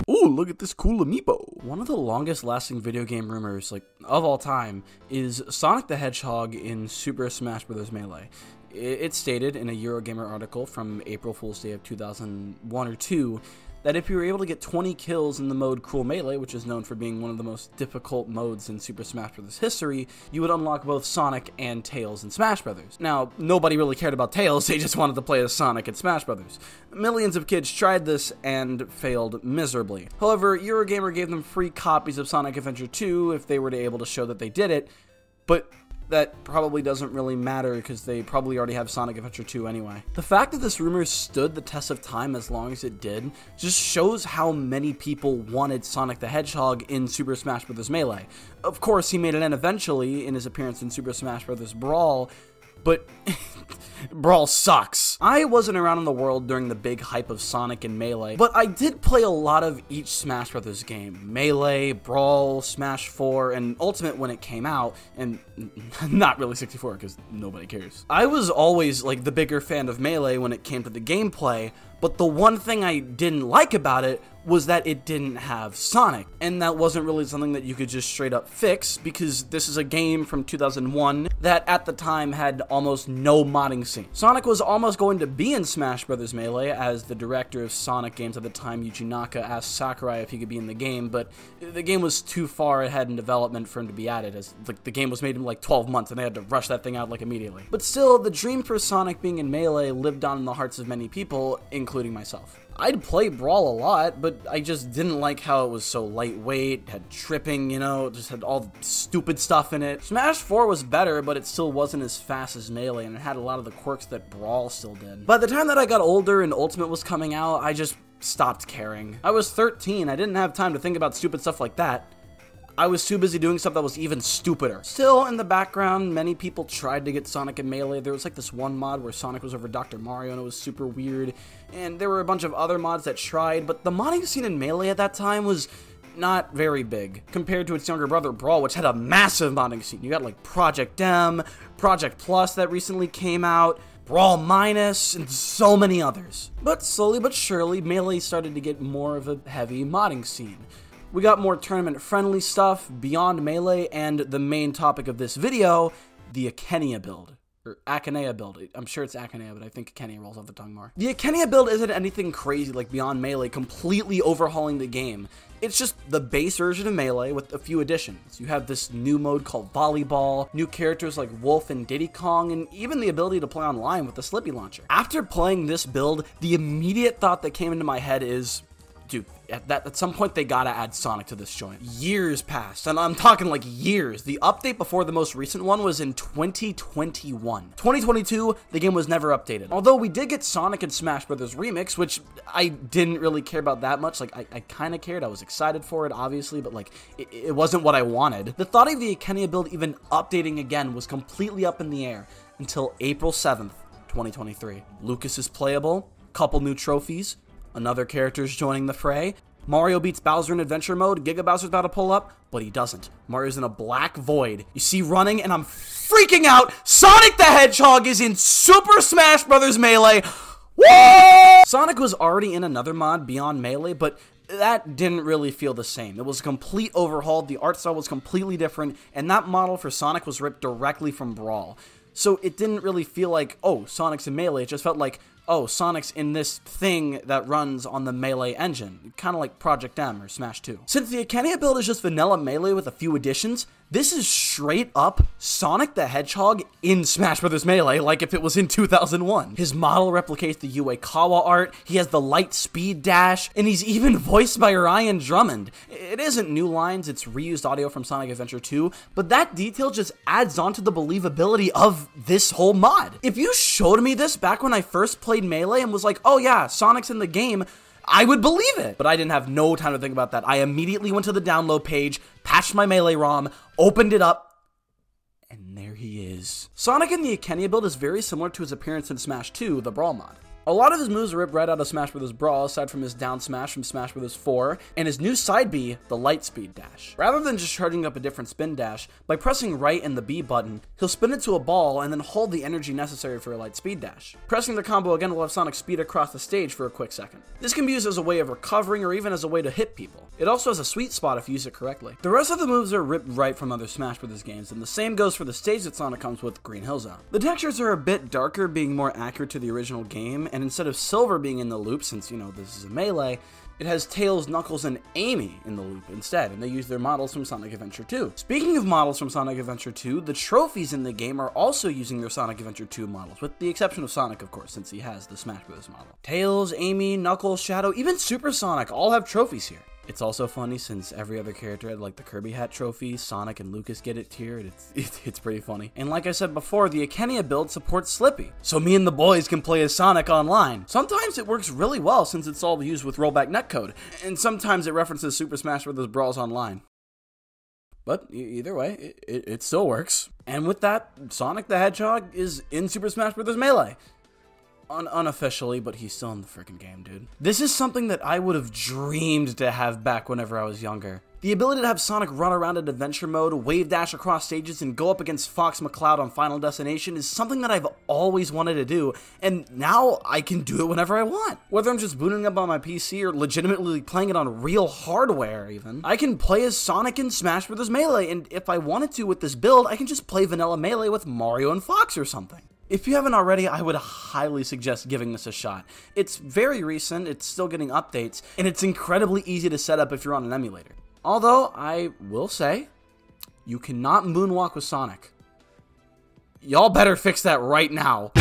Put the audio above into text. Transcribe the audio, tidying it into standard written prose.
Ooh, look at this cool amiibo. One of the longest lasting video game rumors, like, of all time is Sonic the Hedgehog in Super Smash Bros. Melee. It stated in a Eurogamer article from April Fool's Day of 2001 or 2 that if you were able to get 20 kills in the mode Cruel Melee, which is known for being one of the most difficult modes in Super Smash Bros. History, you would unlock both Sonic and Tails in Smash Bros. Now, nobody really cared about Tails, they just wanted to play as Sonic in Smash Bros. Millions of kids tried this and failed miserably. However, Eurogamer gave them free copies of Sonic Adventure 2 if they were able to show that they did it, but that probably doesn't really matter because they probably already have Sonic Adventure 2 anyway. The fact that this rumor stood the test of time as long as it did just shows how many people wanted Sonic the Hedgehog in Super Smash Bros. Melee. Of course, he made it in eventually in his appearance in Super Smash Bros. Brawl, but Brawl sucks. I wasn't around in the world during the big hype of Sonic and Melee, but I did play a lot of each Smash Bros. Game. Melee, Brawl, Smash 4, and Ultimate when it came out, and not really 64 because nobody cares. I was always like the bigger fan of Melee when it came to the gameplay, but the one thing I didn't like about it was that it didn't have Sonic, and that wasn't really something that you could just straight up fix because this is a game from 2001 that at the time had almost no modding scene. Sonic was almost going to be in Smash Bros. Melee as the director of Sonic games at the time, Yuji Naka, asked Sakurai if he could be in the game, but the game was too far ahead in development for him to be added, as the game was made in like 12 months and they had to rush that thing out like immediately. But still, the dream for Sonic being in Melee lived on in the hearts of many people, including myself. I'd play Brawl a lot, but I just didn't like how it was so lightweight, had tripping, you know, just had all the stupid stuff in it. Smash 4 was better, but it still wasn't as fast as Melee, and it had a lot of the quirks that Brawl still did. By the time that I got older and Ultimate was coming out, I just stopped caring. I was 13, I didn't have time to think about stupid stuff like that. I was too busy doing stuff that was even stupider. Still, in the background, many people tried to get Sonic in Melee. There was like this one mod where Sonic was over Dr. Mario and it was super weird. And there were a bunch of other mods that tried, but the modding scene in Melee at that time was not very big compared to its younger brother Brawl, which had a massive modding scene. You got like Project M, Project Plus that recently came out, Brawl Minus, and so many others. But slowly but surely, Melee started to get more of a heavy modding scene. We got more tournament-friendly stuff beyond Melee, and the main topic of this video, the Akaneia Build. Or Akaneia Build. I'm sure it's Akaneia, but I think Akaneia rolls off the tongue more. The Akaneia Build isn't anything crazy like Beyond Melee, completely overhauling the game. It's just the base version of Melee with a few additions. You have this new mode called Volleyball, new characters like Wolf and Diddy Kong, and even the ability to play online with the Slippy Launcher. After playing this build, the immediate thought that came into my head is, dude, at some point they gotta add Sonic to this joint. Years passed, and I'm talking like years. The update before the most recent one was in 2021. 2022, the game was never updated. Although we did get Sonic and Smash Bros. Remix, which I didn't really care about that much. Like, I kind of cared. I was excited for it, obviously, but like, it wasn't what I wanted. The thought of the Akaneia Build even updating again was completely up in the air until April 7th, 2023. Lucas is playable, couple new trophies, another character's joining the fray. Mario beats Bowser in Adventure Mode. Giga Bowser's about to pull up, but he doesn't. Mario's in a black void. You see running, and I'm freaking out. Sonic the Hedgehog is in Super Smash Bros. Melee. Woo! Sonic was already in another mod beyond Melee, but that didn't really feel the same. It was a complete overhaul. The art style was completely different, and that model for Sonic was ripped directly from Brawl. So it didn't really feel like, oh, Sonic's in Melee. It just felt like, oh, Sonic's in this thing that runs on the Melee engine, kind of like Project M or Smash 2. Since the Akaneia Build is just vanilla Melee with a few additions, this is straight up Sonic the Hedgehog in Smash Bros. Melee, like if it was in 2001. His model replicates the Uekawa art, he has the light speed dash, and he's even voiced by Ryan Drummond. It isn't new lines, it's reused audio from Sonic Adventure 2, but that detail just adds on to the believability of this whole mod. If you showed me this back when I first played Melee and was like, oh yeah, Sonic's in the game, I would believe it. But I didn't have no time to think about that. I immediately went to the download page, patched my Melee ROM, opened it up, and there he is. Sonic in the Akaneia Build is very similar to his appearance in Smash 2, the Brawl mod. A lot of his moves are ripped right out of Smash Bros. Brawl, aside from his down smash from Smash Bros. 4, and his new side B, the light speed dash. Rather than just charging up a different spin dash, by pressing right and the B button, he'll spin into a ball and then hold the energy necessary for a light speed dash. Pressing the combo again will have Sonic speed across the stage for a quick second. This can be used as a way of recovering or even as a way to hit people. It also has a sweet spot if you use it correctly. The rest of the moves are ripped right from other Smash Bros. Games, and the same goes for the stage that Sonic comes with, Green Hill Zone. The textures are a bit darker, being more accurate to the original game, and instead of Silver being in the loop, since, you know, this is a Melee, it has Tails, Knuckles, and Amy in the loop instead, and they use their models from Sonic Adventure 2. Speaking of models from Sonic Adventure 2, the trophies in the game are also using their Sonic Adventure 2 models, with the exception of Sonic, of course, since he has the Smash Bros. Model. Tails, Amy, Knuckles, Shadow, even Super Sonic all have trophies here. It's also funny since every other character had like the Kirby hat trophy, Sonic and Lucas get it tiered, it's pretty funny. And like I said before, the Akaneia Build supports Slippy, so me and the boys can play as Sonic online. Sometimes it works really well since it's all used with rollback netcode, and sometimes it references Super Smash Bros. Brawls online. But either way, it still works. And with that, Sonic the Hedgehog is in Super Smash Bros. Melee. Unofficially, but he's still in the freaking game, dude. This is something that I would have dreamed to have back whenever I was younger. The ability to have Sonic run around in adventure mode, wave dash across stages, and go up against Fox McCloud on Final Destination is something that I've always wanted to do, and now I can do it whenever I want. Whether I'm just booting up on my PC or legitimately playing it on real hardware even, I can play as Sonic in Smash Bros. Melee, and if I wanted to with this build, I can just play vanilla Melee with Mario and Fox or something. If you haven't already, I would highly suggest giving this a shot. It's very recent, it's still getting updates, and it's incredibly easy to set up if you're on an emulator. Although, I will say, you cannot moonwalk with Sonic. Y'all better fix that right now.